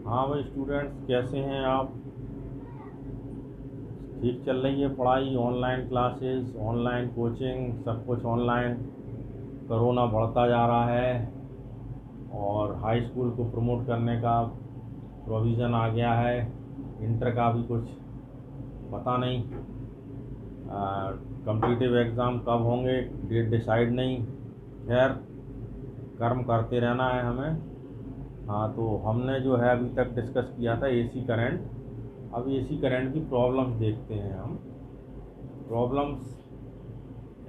हाँ भाई स्टूडेंट्स, कैसे हैं आप? ठीक चल रही है पढ़ाई? ऑनलाइन क्लासेस, ऑनलाइन कोचिंग, सब कुछ ऑनलाइन। कोरोना बढ़ता जा रहा है और हाई स्कूल को प्रमोट करने का प्रोविज़न आ गया है। इंटर का भी कुछ पता नहीं। कॉम्पिटिटिव एग्ज़ाम कब होंगे, डेट डिसाइड नहीं। खैर, कर्म करते रहना है हमें। हाँ, तो हमने जो है अभी तक डिस्कस किया था एसी करंट। अब एसी करंट की प्रॉब्लम्स देखते हैं हम। प्रॉब्लम्स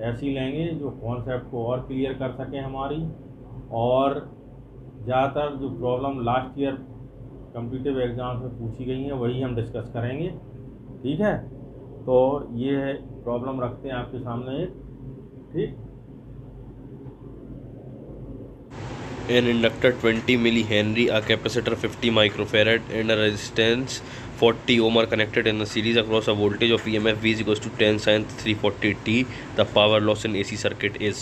ऐसी लेंगे जो कॉन्सेप्ट को और क्लियर कर सकें हमारी, और ज़्यादातर जो problem last year competitive exam में पूछी गई हैं वही हम डिस्कस करेंगे। ठीक है, तो ये प्रॉब्लम रखते हैं आपके सामने एक। ठीक। An inductor 20 millihenry, a capacitor 50 microfarad, and a resistance 40 ohm are connected in a series across a voltage of EMF V is equals to 10 sin 340t. The power loss in AC circuit is।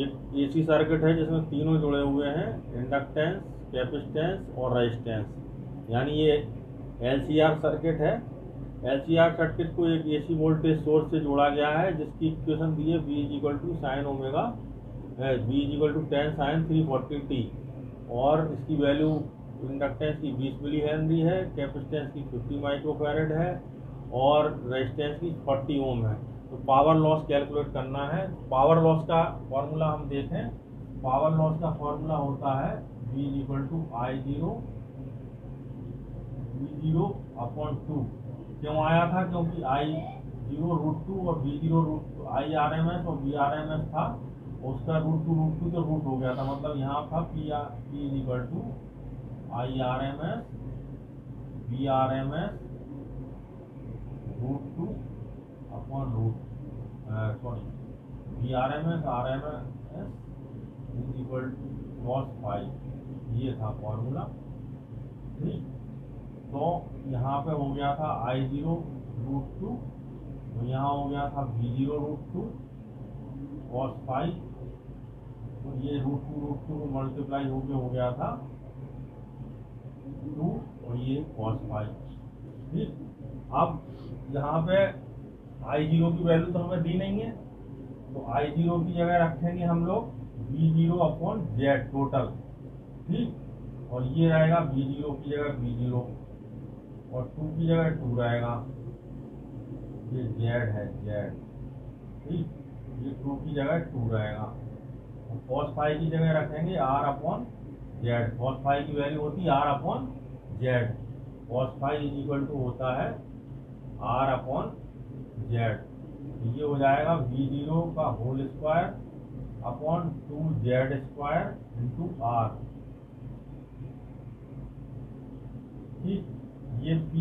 एक AC circuit है जिसमें तीनों जुड़े हुए हैं, inductance, capacitance और resistance, यानी ये एलसीआर सर्किट है। एलसीआर सर्किट को एक एसी वोल्टेज सोर्स से जोड़ा गया है जिसकी इक्वेशन दी है V is equal to sine omega, V is equal to 10 sine 340t, और इसकी वैल्यू इंडक्टेंस की 20 मिली हेनरी है, कैपेसिटेंस की 50 माइक्रोफैरड है और रेजिस्टेंस की 40 ओम है। तो पावर लॉस कैलकुलेट करना है। पावर लॉस का फॉर्मूला हम देखें। पावर लॉस का फॉर्मूला होता है V is equal to I0 upon 2। क्यों आया था? क्योंकि I0√2 और V0 IRMS और VRMS था, उसका √2 तो रूट हो गया था, मतलब यहाँ था P is equal to IRMS VRMS √2 upon VRMS RMS is equal to cos phi. ये था फॉर्मूला। ठीक, तो यहाँ पे हो गया था I0√2, तो यहाँ हो गया था V0√2 cos फाई, तो ये √2 को मल्टीप्लाई होके हो गया था 2 और ये cos फाई। ठीक, अब यहाँ पे I0 की वैल्यू तो हमें दी नहीं है, तो I0 की जगह रखेंगे हम लोग V0 अपॉन Z टोटल। ठीक, और ये रहेगा V0 की जगह V0 और 2 की जगह 2 रहेगा। ये Z है, Z। ठीक, ये 2 की जगह 2 रहेगा। और cos फाई की जगह रखेंगे R upon Z। cos phi की वैल्यू होती है R upon Z। cos phi is equal to होता है R अपॉन Z। ये हो जाएगा V0 का whole square upon 2Z square into R। ठीक, ये P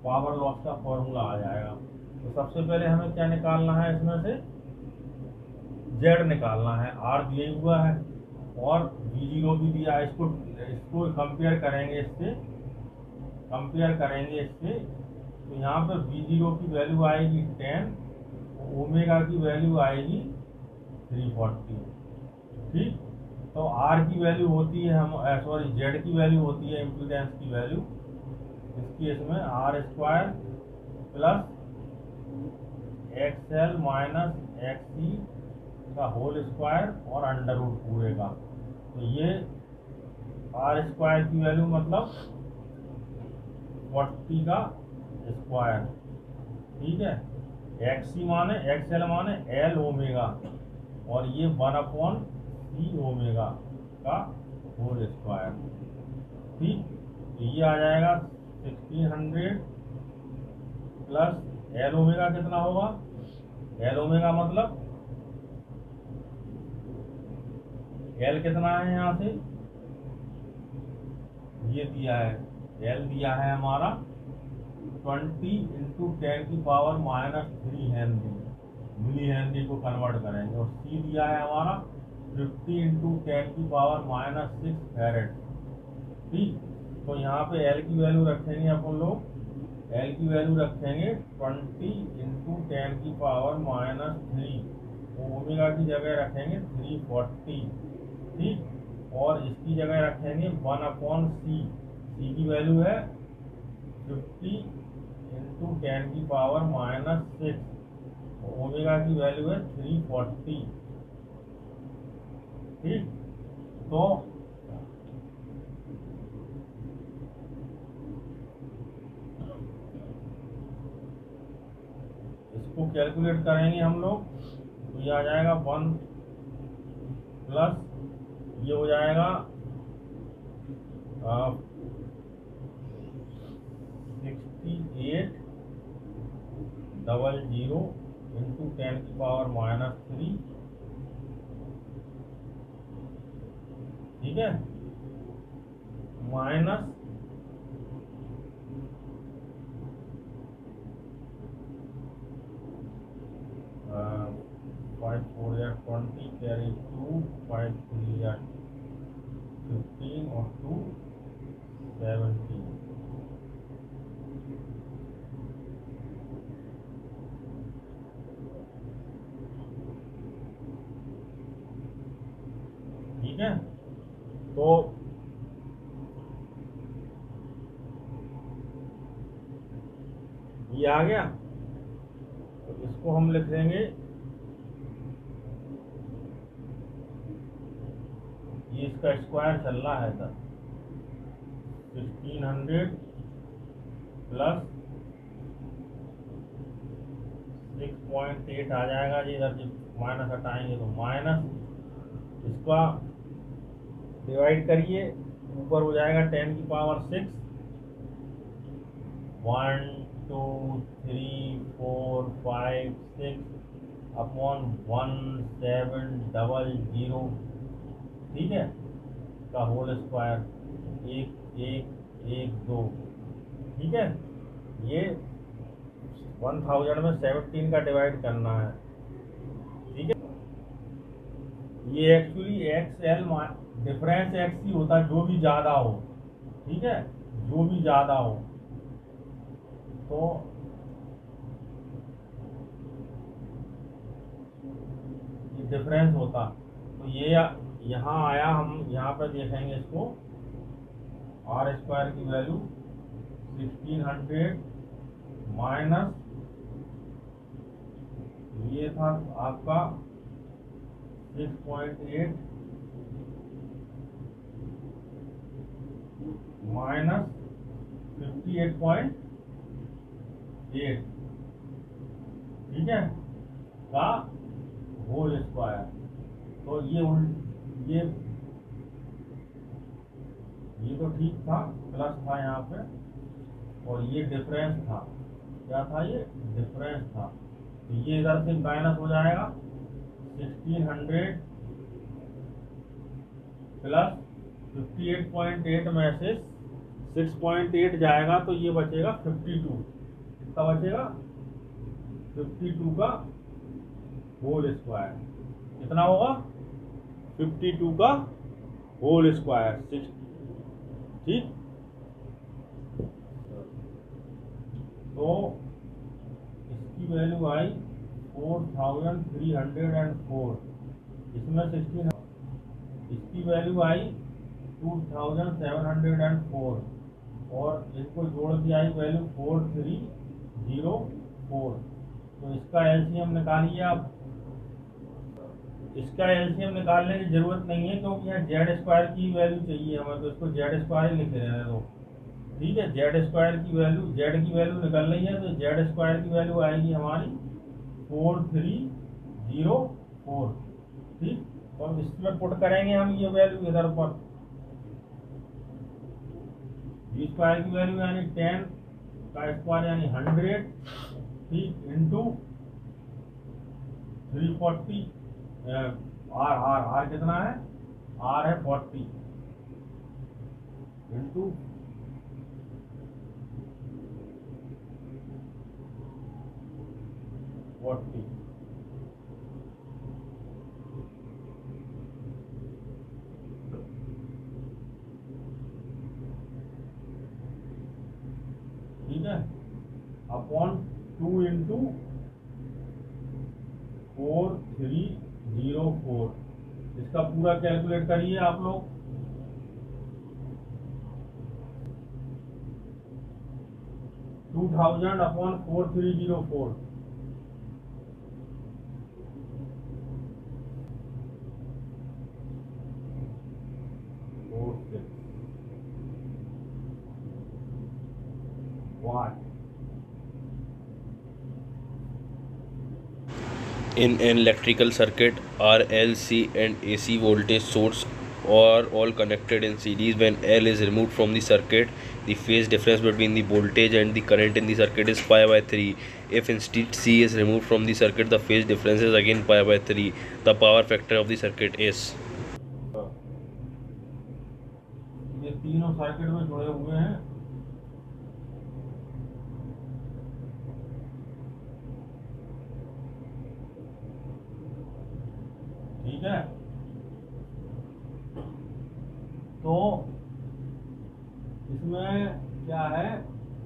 पावर लॉस का फॉर्मूला आ जाएगा। तो सबसे पहले हमें क्या निकालना है? इसमें से Z निकालना है। R दिया हुआ है और V0 भी दिया है। इसको कंपेयर करेंगे इससे, तो यहाँ पे V0 की वैल्यू आएगी 10, ओमेगा की वैल्यू आएगी 340। ठीक, तो R की वैल्यू होती है Z की वैल्यू होती है इम्पीडेंस की वैल्यू। इसकी इसमें R square plus XL minus XC का होल स्क्वायर और अंडर रूट पूरे का। तो ये R स्क्वायर की वैल्यू मतलब 40 का स्क्वायर। ठीक है, XL माने L ओमेगा, और ये 1/C ओमेगा का होल स्क्वायर। ठीक, तो ये आ जाएगा 1600 प्लस L ओमेगा कितना होगा? L ओमेगा मतलब L कितना है यहाँ से? ये दिया है, L दिया है हमारा 20 इंटू 10 की पावर -3 हेनरी, मिली हेनरी को कन्वर्ट करेंगे, और C दिया है हमारा 50 इंटू 10 की पावर -6 फैरेड। ठीक, तो यहाँ पे L की वैल्यू रखेंगे अपन लोग, L की वैल्यू रखेंगे 20 इंटू 10 की पावर -3, ओमेगा की जगह रखेंगे 340। ठीक, और इसकी जगह रखेंगे 1/c। सी की वैल्यू है 50 इंटू 10 की पावर -6, ओमेगा की वैल्यू है 340। ठीक, तो इसको कैलकुलेट करेंगे हम लोग तो ये आ जाएगा 1 प्लस ये हो जाएगा 6800 इंटू 10 की पावर -3। ठीक है, माइनस 5 4 या 20 कैरी 2 5 3 या 15 और 2 17। ठीक है, तो ये आ गया। तो इसको हम लिख देंगे, ये इसका स्क्वायर चल रहा है सर 1600 प्लस 6.8 आ जाएगा जी। इधर जब माइनस हटाएंगे तो माइनस, इसका डिवाइड करिए, ऊपर हो जाएगा 10 की पावर 6, 1 2 3 4 5 6 अपॉन 1700। ठीक है, का होल स्क्वायर 1 1 1 2। ठीक है, ये 1000 में 17 का डिवाइड करना है। ठीक है, ये एक्चुअली XL डिफरेंस एक्स ही होता है, जो भी ज़्यादा हो। ठीक है, जो भी ज़्यादा हो तो ये डिफरेंस होता। तो ये यहाँ आया, हम यहाँ पर देखेंगे इसको, आर स्क्वायर की वैल्यू 1600 माइनस ये था आपका 6.8 माइनस 58.8। ठीक है, का होल स्क्वायर। तो ये तो ठीक था, प्लस था यहाँ पे, और ये डिफरेंस था। क्या था? ये डिफरेंस था। तो ये इधर से माइनस हो जाएगा 1600 प्लस 58.8 में से 6.8 जाएगा तो ये बचेगा 52। कितना बचेगा? 52 का होल स्क्वायर। कितना होगा? 52 का होल स्क्वायर। ठीक, तो इसकी वैल्यू आई 4304। इसमें 16, इसकी वैल्यू आई 2704 और इसको जोड़ के आई वैल्यू 4304। तो इसका एलसीएम निकालिए आप। इसका एलसीएम निकालने की जरूरत नहीं है क्योंकि यहाँ जेड स्क्वायर की वैल्यू चाहिए हमें, तो इसको जेड स्क्वायर ही लिख रहे हैं। ठीक है, जेड स्क्वायर की वैल्यू, जेड की वैल्यू निकल रही है तो जेड स्क्वायर की वैल्यू आएगी हमारी 4304। ठीक, तो हम इसमें पुट करेंगे हम ये वैल्यू इधर पर। जी स्क्वायर की वैल्यू यानी 10 का स्क्वायर यानी 100। ठीक, इंटू 340। आर कितना है? आर है 40 इंटू 40। ठीक है, अपॉन 2 इंटू 4304। इसका पूरा कैलकुलेट करिए आप लोग। 2000/4304। वाट। In an electrical circuit, R, L, C and AC voltage source are all connected in series. When L is removed from the circuit, the phase difference between the voltage and the current in the circuit is pi/3. If instead C is removed from the circuit, the phase difference is again pi/3. The power factor of the circuit is. ये तीनों circuit में जुड़े हुए हैं। ठीक है, तो इसमें क्या है,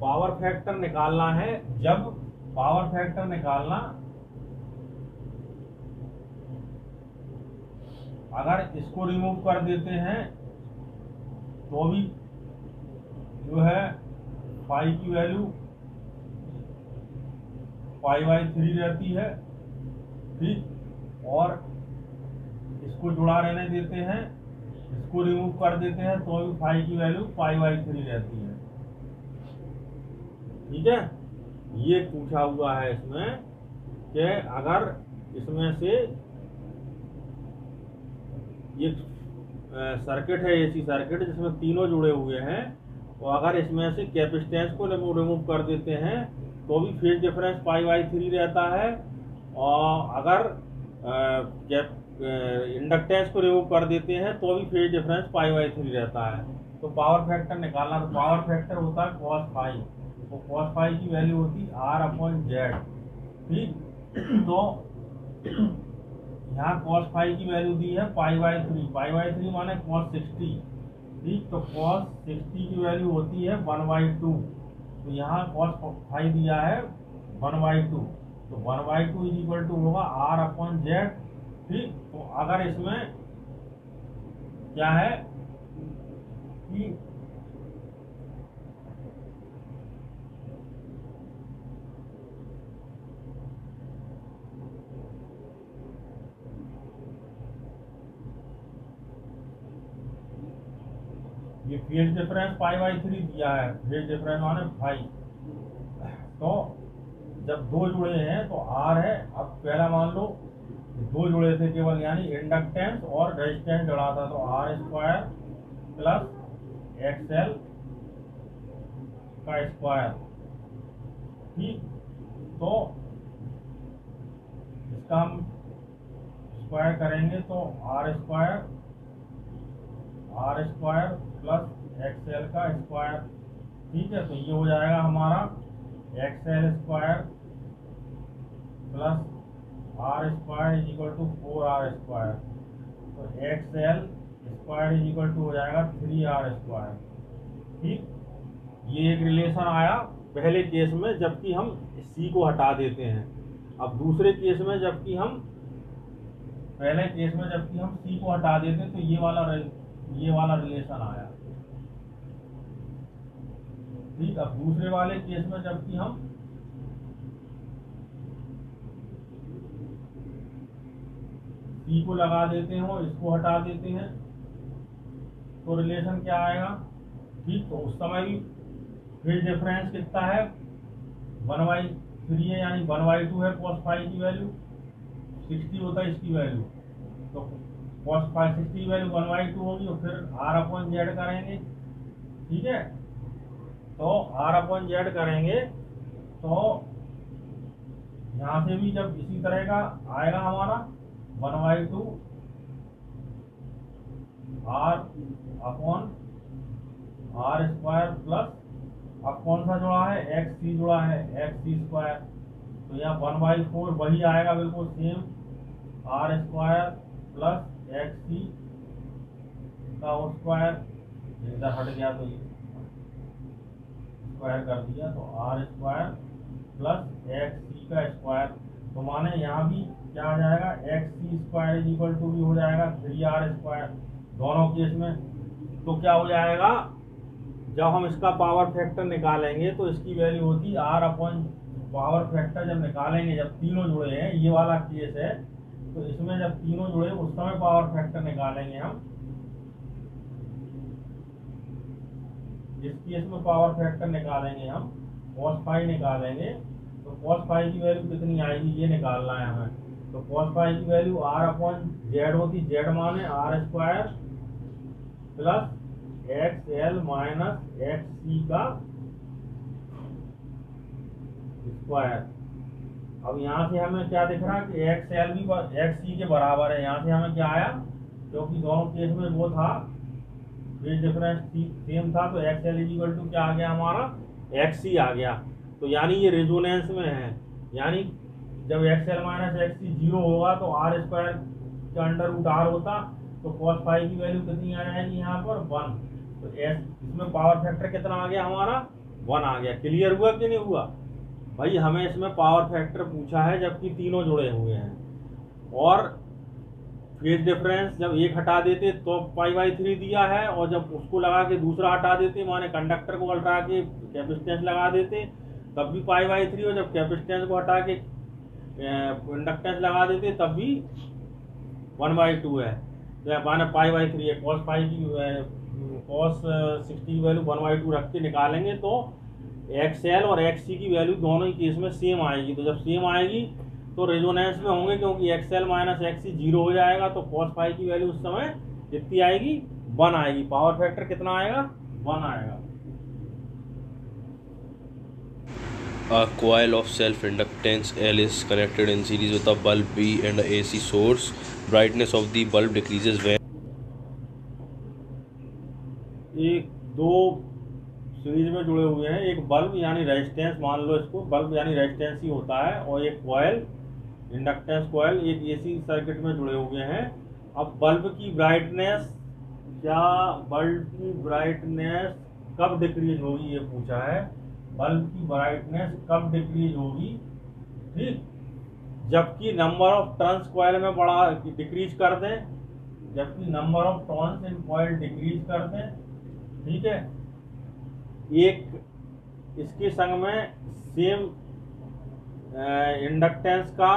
पावर फैक्टर निकालना है। जब पावर फैक्टर निकालना, अगर इसको रिमूव कर देते हैं तो भी जो है पाई की वैल्यू pi/3 रहती है। ठीक, और इसको जुड़ा रहने देते हैं, इसको रिमूव कर देते हैं तो भी फाई की वैल्यू pi/3 रहती है। ठीक है, ये पूछा हुआ है इसमें कि अगर इसमें से ये सर्किट है, एसी सर्किट जिसमें तीनों जुड़े हुए हैं, तो अगर इसमें से कैपेसिटेंस को रिमूव कर देते हैं तो भी फेज डिफरेंस pi/3 रहता है, और अगर इंडक्टेंस को रिमूव कर देते हैं तो भी फेज डिफरेंस pi/3 रहता है। तो पावर फैक्टर निकालना, तो पावर फैक्टर होता है cos फाई, तो cos फाई की वैल्यू होती है R/Z। ठीक, तो यहाँ cos फाई की वैल्यू दी है pi/3, pi/3 माने cos 60। ठीक, तो cos 60 की वैल्यू होती है 1/2, तो यहाँ cos फाई दिया है 1/2, तो 1/2 इक्वल टू होगा R/Z। ठीक, तो अगर इसमें क्या है कि ये फेज डिफरेंस pi/3 दिया है, फेज डिफरेंस माने फाई, तो जब दो जुड़े हैं तो R है। अब पहला मान लो दो जुड़े थे केवल, यानी इंडक्टेंस और रेजिस्टेंस जुड़ा था, तो R² प्लस XL का स्क्वायर। ठीक, तो इसका हम स्क्वायर करेंगे तो R² प्लस XL का स्क्वायर। ठीक है, तो ये हो जाएगा हमारा XL² plus R² is equal to 4R², तो XL² इज इक्वल टू हो जाएगा 3R²। ठीक, ये एक रिलेशन आया पहले केस में जबकि हम C को हटा देते हैं। अब दूसरे केस में जबकि हम पहले केस में जबकि हम C को हटा देते हैं तो ये वाला रिलेशन आया। ठीक, अब दूसरे वाले केस में जबकि हम C को लगा देते हो, इसको हटा देते हैं, तो रिलेशन क्या आएगा। ठीक, तो उस समय भी फेज डिफरेंस कितना है 1/3 है, यानी 1/2 है cos फाई की वैल्यू, 60 होता है इसकी वैल्यू, तो cos फाई 60 की वैल्यू 1/2 होगी, और फिर R/Z करेंगे। ठीक है, तो R/Z करेंगे तो यहाँ से भी जब इसी तरह का आएगा हमारा 1/2 R/R² प्लस, अब कौन सा जुड़ा है, XC जुड़ा है, XC², तो यहाँ 1/4 वही आएगा बिल्कुल सेम, R² प्लस XC का स्क्वायर, इधर हट गया तो ये स्क्वायर कर दिया, तो R² प्लस XC का स्क्वायर, तो माने यहाँ भी क्या आ जाएगा XC² इज इक्वल टू भी हो जाएगा 3R² दोनों केस में। तो क्या हो जाएगा जब हम इसका पावर फैक्टर निकालेंगे तो इसकी वैल्यू होती R अपॉन पावर फैक्टर जब निकालेंगे, जब तीनों जुड़े हैं, ये वाला केस है, तो इसमें जब तीनों जुड़े उस समय पावर फैक्टर निकालेंगे हम। इस केस में पावर फैक्टर निकालेंगे हम, cos फाई निकालेंगे, तो cos फाई की वैल्यू कितनी आएगी ये निकालना है हमें। तो cos फाई की वैल्यू R अपॉन जेड होती, जेड माने R square plus XL minus XC का स्क्वायर। अब यहाँ से हमें क्या दिख रहा है कि XL भी XC के बराबर है। यहाँ से हमें क्या आया, क्योंकि दोनों केस में वो था, फेज डिफरेंस सेम था, तो XL इक्वल टू क्या आ गया हमारा, XC आ गया। तो यानी ये रेजोनेंस में है, यानी जब XL माइनस XC 0 होगा तो R स्क्वायर का अंडर रूट R होता, तो cos फाई की वैल्यू कितनी आ जाएगी यहाँ पर 1। तो इसमें पावर फैक्टर कितना आ गया हमारा, 1 आ गया। क्लियर हुआ कि नहीं हुआ भाई? हमें इसमें पावर फैक्टर पूछा है जबकि तीनों जुड़े हुए हैं, और फेज डिफरेंस जब एक हटा देते तो π/3 दिया है, और जब उसको लगा के दूसरा हटा देते, माने कंडक्टर को हटा के कैपेसिटेंस लगा देते तब भी π/3, और जब कैपेसिटेंस को हटा के इंडक्टेंस लगा देते तब भी 1/2 है, माने π/3 है। cos 60 की वैल्यू 1/2 रख के निकालेंगे तो XL और XC की वैल्यू दोनों ही केस में सेम आएगी। तो जब सेम आएगी तो रेजोनेंस में होंगे, क्योंकि XL माइनस XC 0 हो जाएगा, तो cos फाई की वैल्यू उस समय कितनी आएगी, 1 आएगी। पावर फैक्टर कितना आएगा, 1 आएगा। A coil of self-inductance L is connected in series with a bulb B and a AC source. Brightness of the bulb decreases when एक दो सीरीज में जुड़े हुए हैं, एक बल्ब यानी रेजिस्टेंस, मान लो इसको बल्ब यानी रेजिस्टेंस ही होता है, और एक कॉयल इंडक्टेंस कॉयल एक एसी सर्किट में जुड़े हुए हैं। अब बल्ब की ब्राइटनेस, क्या बल्ब की ब्राइटनेस कब डिक्रीज होगी ये पूछा है। बल्ब की ब्राइटनेस कब डिक्रीज होगी, ठीक, जबकि नंबर ऑफ टर्न्स कॉयल में बड़ा डिक्रीज कर दें, जबकि number of turns in coil decrease कर दें, ठीक है। एक इसके संग में सेम इंडक्टेंस का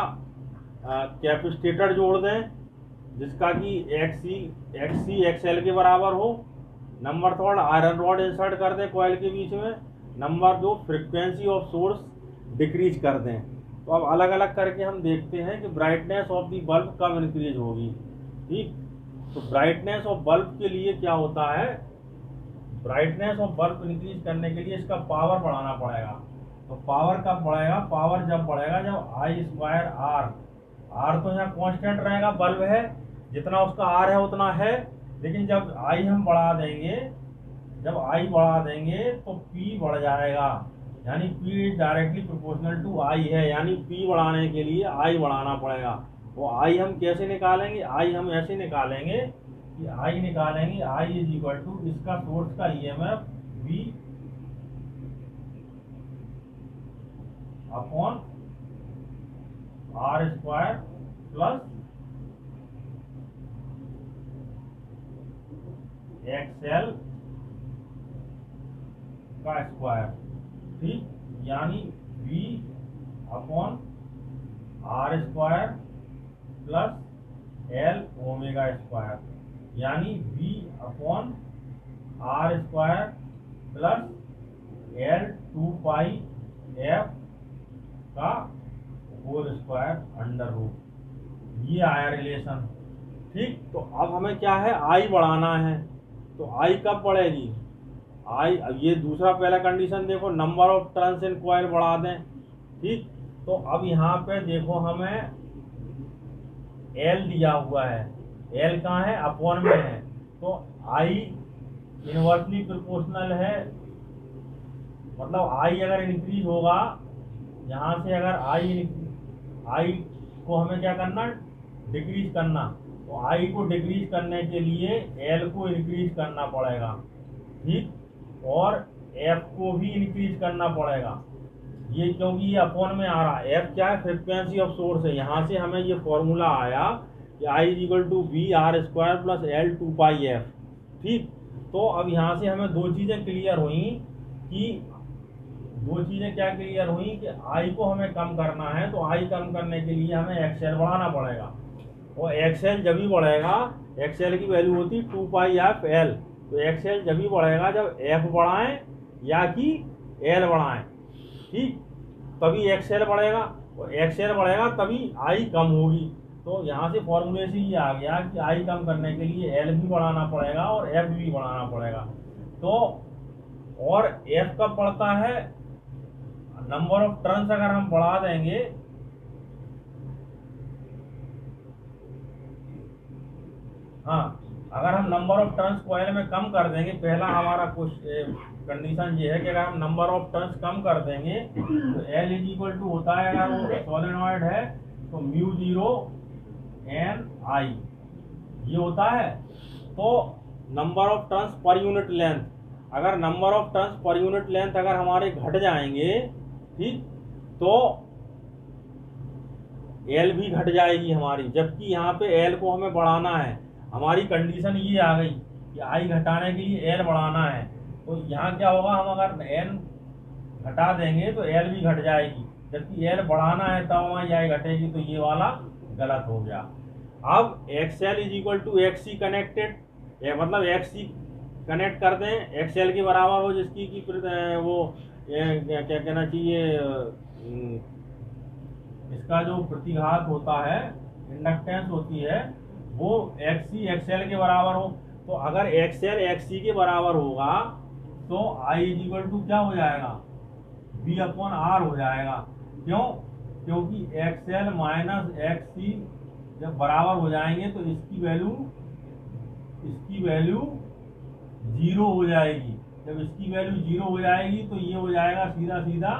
कैपेसिटर जोड़ दें जिसका कि XC XL के बराबर हो। Number third, iron rod insert कर दें कॉइल के बीच में। Number 2, frequency of source decrease कर दें। तो अब अलग अलग करके हम देखते हैं कि ब्राइटनेस ऑफ दी बल्ब कब इंक्रीज होगी, ठीक। तो ब्राइटनेस ऑफ बल्ब के लिए क्या होता है, ब्राइटनेस ऑफ बल्ब इंक्रीज करने के लिए इसका पावर बढ़ाना पड़ेगा। तो पावर कब बढ़ेगा, पावर जब बढ़ेगा जब I स्क्वायर R तो यहाँ कांस्टेंट रहेगा, बल्ब है जितना उसका R है उतना है, लेकिन जब I हम बढ़ा देंगे, जब I बढ़ा देंगे तो P बढ़ जाएगा, यानी P is directly proportional to I है, यानी P बढ़ाने के लिए I बढ़ाना पड़ेगा। वो I हम कैसे निकालेंगे, I हम ऐसे निकालेंगे कि I निकालेंगे, I इज इक्वल टू इसका सोर्स का EMF V upon R square plus XL का स्क्वायर, ठीक, यानी V upon R square plus L omega square, यानी V upon R square plus L 2 pi F का होल स्क्वायर अंडर रूट। ये आया relation, ठीक। तो अब हमें क्या है, I बढ़ाना है, तो I कब बढ़ेगी, अब ये दूसरा पहला कंडीशन देखो, number of turns in coil बढ़ा दें, ठीक। तो अब यहाँ पे देखो हमें L दिया हुआ है, L कहाँ है, अपॉन में है, तो I इनवर्सली प्रोपोर्शनल है, मतलब I अगर इंक्रीज होगा, यहाँ से अगर I को हमें क्या करना, डिक्रीज करना, तो I को डिक्रीज करने के लिए L को इंक्रीज करना पड़ेगा, ठीक, और F को भी इंक्रीज करना पड़ेगा। ये क्योंकि ये अपॉन में आ रहा है, F क्या है, फ्रीक्वेंसी ऑफ सोर्स है। यहाँ से हमें ये फॉर्मूला आया कि I is equal to V R square plus L 2 pi F, ठीक। तो अब यहाँ से हमें दो चीज़ें क्लियर हुई कि दो चीज़ें क्या क्लियर हुई कि आई को हमें कम करना है, तो आई कम करने के लिए हमें एक्सएल बढ़ाना पड़ेगा, और एक्सएल जब भी बढ़ेगा, एक्सएल की वैल्यू होती 2πf(L), तो एक्सएल जब भी बढ़ेगा जब एफ बढ़ाएं या कि एल बढ़ाएं, ठीक, तभी एक्सएल बढ़ेगा, और एक्सएल बढ़ेगा तभी आई कम होगी। तो यहाँ से फॉर्मूले से ये आ गया कि आई कम करने के लिए एल भी बढ़ाना पड़ेगा और एफ भी बढ़ाना पड़ेगा। तो और एफ कब बढ़ता है, नंबर ऑफ टर्न्स अगर हम बढ़ा देंगे, हाँ, अगर हम नंबर ऑफ टर्न्स कॉइल में कम कर देंगे, पहला हमारा कुछ कंडीशन ये है कि अगर हम नंबर ऑफ टर्न्स कम कर देंगे तो एल इज इक्वल टू होता है, अगर वो सोलेनॉइड है तो μ0 N I ये होता है। तो number of turns per unit length, अगर number of turns per unit length अगर हमारे घट जाएंगे, ठीक, तो एल भी घट जाएगी हमारी, जबकि यहाँ पे एल को हमें बढ़ाना है। हमारी कंडीशन ये आ गई कि आई घटाने के लिए एल बढ़ाना है, तो यहाँ क्या होगा, हम अगर एन घटा देंगे तो एल भी घट जाएगी, जबकि एल बढ़ाना है तब हमारी आई घटेगी, तो ये वाला गलत हो गया। अब XL is equal to XC connected, मतलब एक्सी कनेक्ट कर दें, एक्सएल के बराबर हो जिसकी कि वो क्या कहना चाहिए, इसका जो प्रतिघात होता है, इंडक्टेंस होती है, वो एक्सी एक्सएल के बराबर हो। तो अगर एक्सएल एक्सी के बराबर होगा तो आई इज इक्वल टू क्या हो जाएगा, V/R हो जाएगा। क्यों, क्योंकि एक्सएल माइनस एक्सी जब बराबर हो जाएंगे तो इसकी वैल्यू 0 हो जाएगी। जब इसकी वैल्यू 0 हो जाएगी तो ये हो जाएगा सीधा सीधा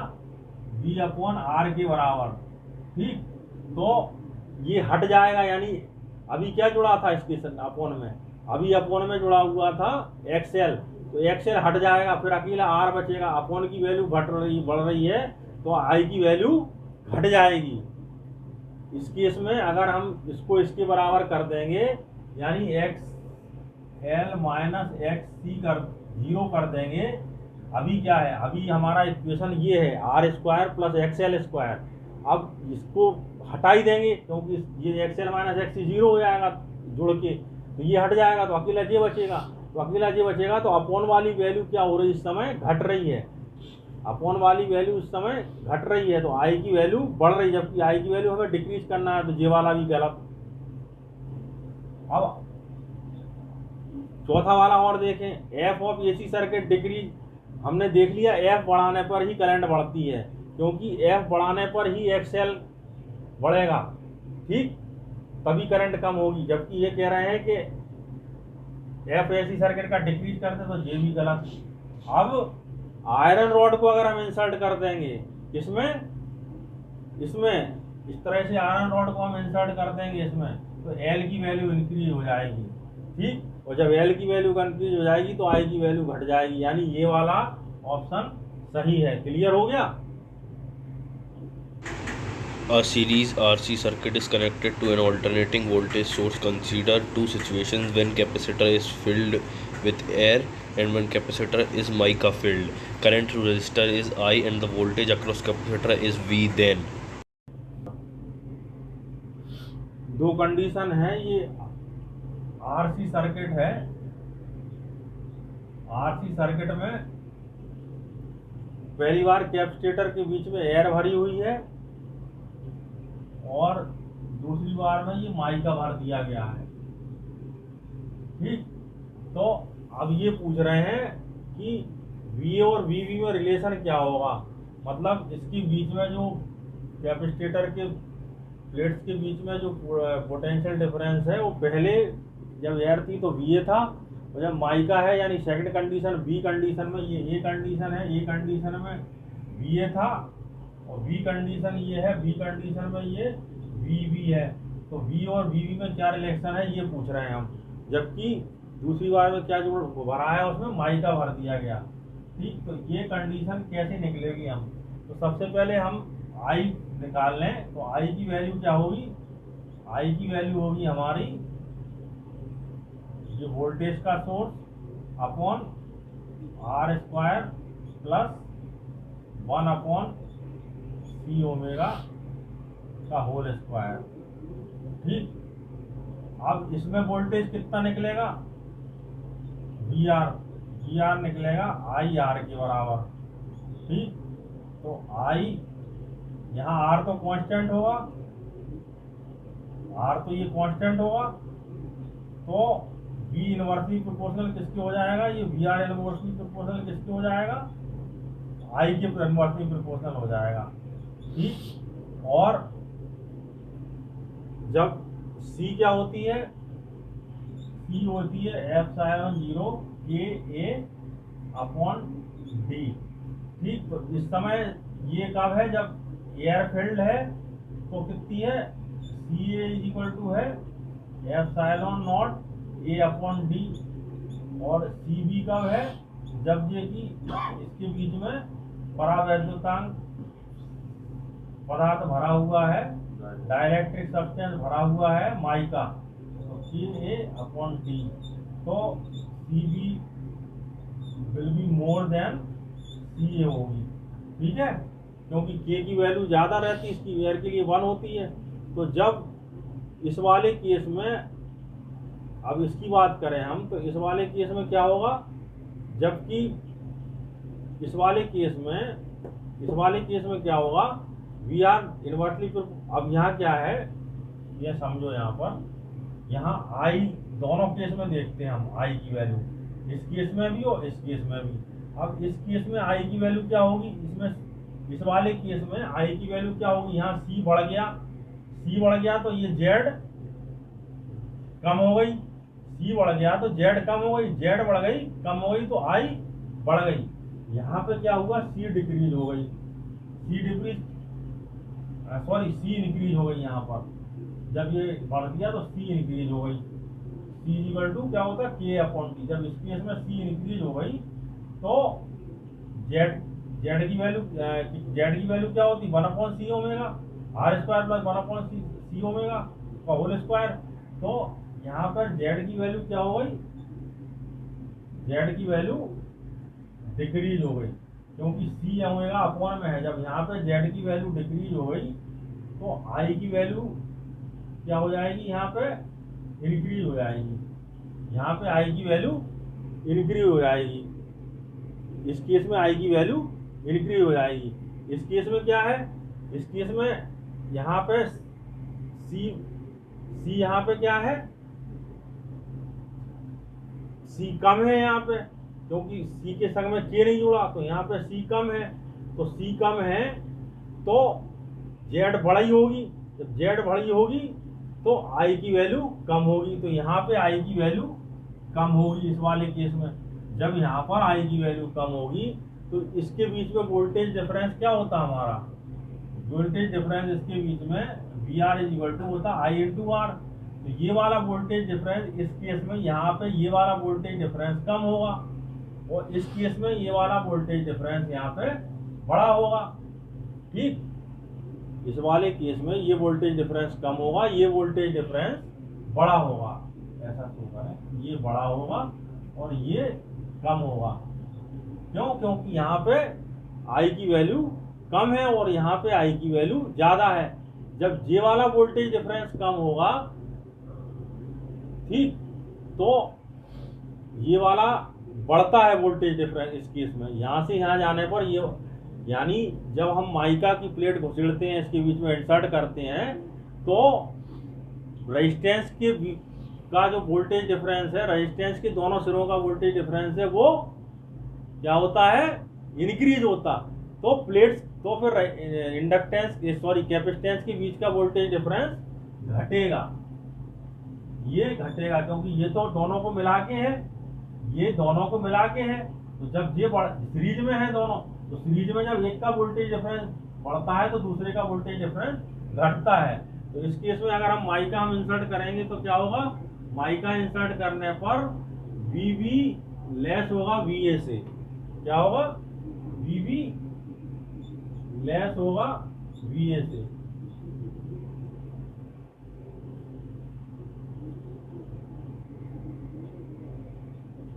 V/R के बराबर, ठीक। तो ये हट जाएगा, यानी अभी क्या जुड़ा था इसके अपोन में, अभी अपोन में जुड़ा हुआ था एक्सएल, तो एक्सएल हट जाएगा, फिर अकेला आर बचेगा। अपोन की वैल्यू बढ़ रही है तो आई की वैल्यू घट जाएगी। इस केस में अगर हम इसको इसके बराबर कर देंगे, यानी एक्सएल माइनस एक्सी कर 0 कर देंगे, अभी क्या है, अभी हमारा इक्वेशन ये है R² प्लस XL²। अब इसको हटा ही देंगे क्योंकि ये एक्सएल माइनस एक्सी 0 हो जाएगा जुड़ के, तो ये हट जाएगा, तो अकेला जे बचेगा, तो अपोन वाली वैल्यू क्या हो रही है, इस समय घट रही है, अपोन वाली वैल्यू इस समय घट रही है, तो आई की वैल्यू बढ़ रही है, जबकि आई की वैल्यू हमें डिक्रीज करना है, तो जे वाला भी गलत। अब चौथा वाला और देखें, F of AC circuit decrease, हमने देख लिया एफ बढ़ाने पर ही करंट बढ़ती है, क्योंकि एफ बढ़ाने पर ही एक्सएल बढ़ेगा, ठीक, तभी करंट कम होगी। जबकि ये कह रहे हैं कि एफ एसी सर्किट का डिक्रीज करते, तो ये भी गलत। अब आयरन रॉड को अगर हम इंसर्ट कर देंगे इसमें इस तरह से आयरन रॉड को हम इंसर्ट कर देंगे इसमें, तो एल की वैल्यू इंक्रीज हो जाएगी, ठीक, और जब एल की वैल्यू इंक्रीज हो जाएगी तो आई की वैल्यू घट जाएगी, यानी ये वाला ऑप्शन सही है। क्लियर हो गया। A series RC circuit is connected to an alternating voltage source. Consider two situations when capacitor is filled with air and when capacitor is mica filled. Current through resistor is I and the voltage across capacitor is V. Then दो condition है, ये RC circuit है, RC circuit में पहली बार capacitor के बीच में air भरी हुई है और दूसरी बार में ये माइका भर दिया गया है, ठीक। तो अब ये पूछ रहे हैं कि VA और VB में रिलेशन क्या होगा, मतलब इसके बीच में जो कैपेसिटर के प्लेट्स के बीच में जो पोटेंशियल डिफरेंस है, वो पहले जब एयर थी तो VA था, और जब माइका है यानी सेकंड कंडीशन B कंडीशन में, ये A कंडीशन है, A कंडीशन में VA था, और B कंडीशन ये है, B कंडीशन में ये VB है। तो V और VB में क्या रिलेशन है ये पूछ रहे हैं हम, जबकि दूसरी बार में क्या जोड़ भरा है, उसमें माइका भर दिया गया, ठीक। तो ये कंडीशन कैसे निकलेगी हम, तो सबसे पहले हम I निकाल लें, तो I की वैल्यू क्या होगी, I की वैल्यू होगी हमारी ये वोल्टेज का source upon R square plus 1 upon C omega का होल स्क्वायर। ठीक, अब इसमें वोल्टेज कितना निकलेगा, वी आर निकलेगा आई आर के बराबर। ठीक, तो आई, यहाँ आर तो कांस्टेंट होगा, आर तो ये कांस्टेंट होगा, तो वी इनवर्सली प्रोपोर्शनल किसके हो जाएगा, ये वी आर इनवर्सली प्रोपोर्शनल किसके हो जाएगा, आई के इनवर्सली प्रोपोर्शनल हो जाएगा। ठीक, और जब सी क्या होती है, सी होती है एप्सिलॉन 0 के ए अपॉन डी। ठीक, तो इस समय ये कब है, जब एयर फील्ड है तो कितनी है, सी ए इज इक्वल टू है epsilon not a upon D, और सी बी कब है, जब ये कि इसके बीच में परावैद्युतांक पदार्थ भरा हुआ है, डाइलेक्ट्रिक सब्सटेंस भरा हुआ है माइका, तो के ए अपॉन डी, तो C B will be more than C A होगी। ठीक है, क्योंकि के की वैल्यू ज़्यादा रहती है, इसकी एयर के लिए 1 होती है। तो जब इस वाले केस में, अब इसकी बात करें हम, तो इस वाले केस में क्या होगा, जबकि इस वाले केस में क्या होगा, वी आर इनवर्सली। अब यहाँ क्या है, ये समझो, यहाँ पर, यहाँ आई, दोनों केस में देखते हैं हम आई की वैल्यू, इस केस में भी और इस केस में भी। अब इस केस में आई की वैल्यू क्या होगी, इस वाले केस में आई की वैल्यू क्या होगी, यहाँ सी बढ़ गया तो ये जेड कम हो गई, सी बढ़ गया तो जेड कम हो गई, जेड बढ़ गई कम हो गई तो आई बढ़ गई। यहाँ पे क्या हुआ, सी डिक्रीज हो गई, सी इंक्रीज हो गई। यहाँ पर जब ये बढ़ गया तो सी इंक्रीज हो गई, सी इक्वल टू क्या होता है, के अपॉन टी। जब इस केस में सी इंक्रीज हो गई तो जेड की वैल्यू क्या होती, 1 upon C omega, R square plus 1 upon C omega का होल स्क्वायर। तो यहाँ पर जेड की वैल्यू क्या हो गई, जेड की वैल्यू डिक्रीज हो गई, क्योंकि सी ओमेगा अपॉन में है। जब यहाँ पे जेड की वैल्यू डिक्रीज हो गई तो आई की वैल्यू क्या हो जाएगी, यहाँ पे इंक्रीज हो जाएगी, यहाँ पे आई की वैल्यू इंक्रीज हो जाएगी, इस केस में आई की वैल्यू इंक्रीज हो जाएगी। इस केस में क्या है, इस केस में यहाँ पे सी यहाँ पे क्या है, सी कम है यहाँ पे, क्योंकि सी के संग में के नहीं जुड़ा, तो यहाँ पे सी कम है। तो सी कम है तो जेड बड़ी होगी, जब जेड बड़ी होगी तो आई की वैल्यू कम होगी, तो यहाँ पे आई की वैल्यू कम होगी इस वाले केस में। जब यहाँ पर आई की वैल्यू कम होगी तो इसके बीच में वोल्टेज डिफरेंस क्या होता है, हमारा वोल्टेज डिफरेंस इसके बीच में V R is equal to होता है आई इंटू आर। तो ये वाला वोल्टेज डिफरेंस इस केस में, यहाँ पे ये वाला वोल्टेज डिफरेंस कम होगा, और इस केस में ये वाला वोल्टेज डिफरेंस यहाँ पे बड़ा होगा। ठीक, इस वाले केस में ये वोल्टेज डिफरेंस कम होगा, ये वोल्टेज डिफरेंस बड़ा होगा, ऐसा शो करें, ये बड़ा होगा और ये कम होगा। क्यों, क्योंकि यहाँ पे आई की वैल्यू कम है और यहाँ पे आई की वैल्यू ज्यादा है। जब ये वाला वोल्टेज डिफरेंस कम होगा, ठीक, तो ये वाला बढ़ता है वोल्टेज डिफरेंस इस केस में। यहाँ से यहाँ जाने पर ये, यानी जब हम माइका की प्लेट घुसेड़ते हैं, इसके बीच में इंसर्ट करते हैं, तो रेजिस्टेंस के का जो वोल्टेज डिफरेंस है, रेजिस्टेंस के दोनों सिरों का वोल्टेज डिफरेंस है, वो क्या होता है, इंक्रीज होता। तो प्लेट्स, तो फिर इंडक्टेंस कैपेसिटेंस के बीच का वोल्टेज डिफरेंस घटेगा, ये घटेगा, क्योंकि ये तो दोनों को मिला के है, ये दोनों को मिला के है। तो जब ये सीरीज में है दोनों, तो सीरीज में जब एक का वोल्टेज डिफरेंस बढ़ता है तो दूसरे का वोल्टेज डिफरेंस घटता है। तो इस केस में अगर हम माइका इंसर्ट करेंगे तो क्या होगा, माइका इंसर्ट करने पर वीबी लेस होगा वीए से, क्या होगा, वीबी लेस होगा वीए से।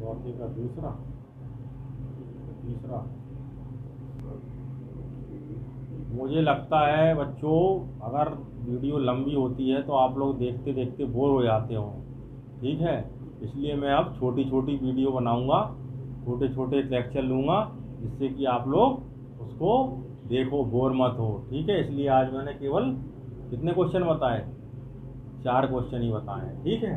चौथे का दूसरा, तीसरा। मुझे लगता है बच्चों, अगर वीडियो लंबी होती है तो आप लोग देखते देखते बोर हो जाते हो, ठीक है। इसलिए मैं अब छोटी छोटी वीडियो बनाऊंगा, छोटे छोटे लेक्चर लूँगा, जिससे कि आप लोग उसको देखो, बोर मत हो, ठीक है। इसलिए आज मैंने केवल कितने क्वेश्चन बताए? 4 क्वेश्चन ही बताए, ठीक है।